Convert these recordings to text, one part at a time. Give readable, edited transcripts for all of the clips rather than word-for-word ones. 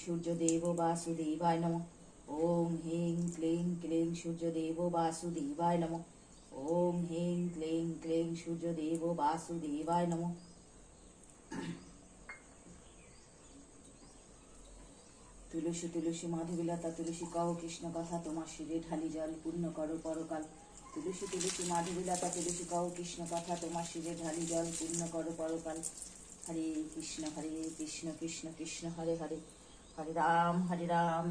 সূর্যদেব বাসুদেবায় নমঃ। ওম হ্রিং ক্লিং ক্লিং সূর্যদেব বাসুদেবায় নমঃ। ওম হ্রিং ক্লিং ক্লিং সূর্যদেব বাসুদেবায় নমঃ। তুলসী তুলসী মাধবীলতা তুলসী কও কৃষ্ণ কথা, তোমার শিরে ঢালি জল পূর্ণ করো পরকাল। তুলসী তুলসী মাধবীলতা তুলসী কও কৃষ্ণ কথা, তোমার শিরে ঢালি জল পূর্ণ করো পরকাল। হরে কৃষ্ণ কৃষ্ণ কৃষ্ণ হরে হরে, হরে রাম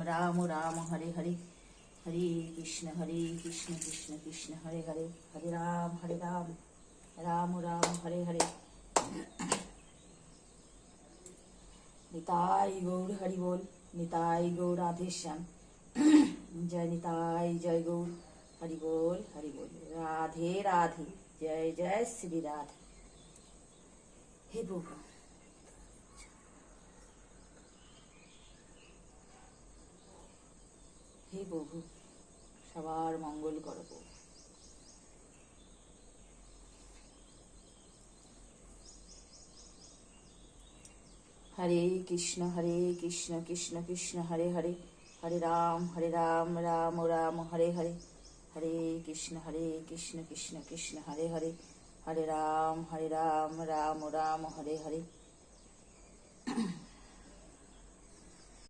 রাম রাম হরে হরে, হরে কৃষ্ণ কৃষ্ণ কৃষ্ণ হরে হরে, হরে রাম রাম রাম হরে হরে। নিতাই গৌর হরি বল, নিতাই গৌর রাধেশ্যাম। জয় নিতাই জয় গৌর হরি বল রাধে রাধে, জয় জয় শ্রী রাধে। হে প্রভু, হে প্রভু, সবার মঙ্গল করো প্রভু। হরে কৃষ্ণ কৃষ্ণ কৃষ্ণ হরে হরে, হরে রাম রাম রাম হরে হরে, হরে কৃষ্ণ কৃষ্ণ কৃষ্ণ হরে হরে, হরে রাম রাম রাম হরে হরে।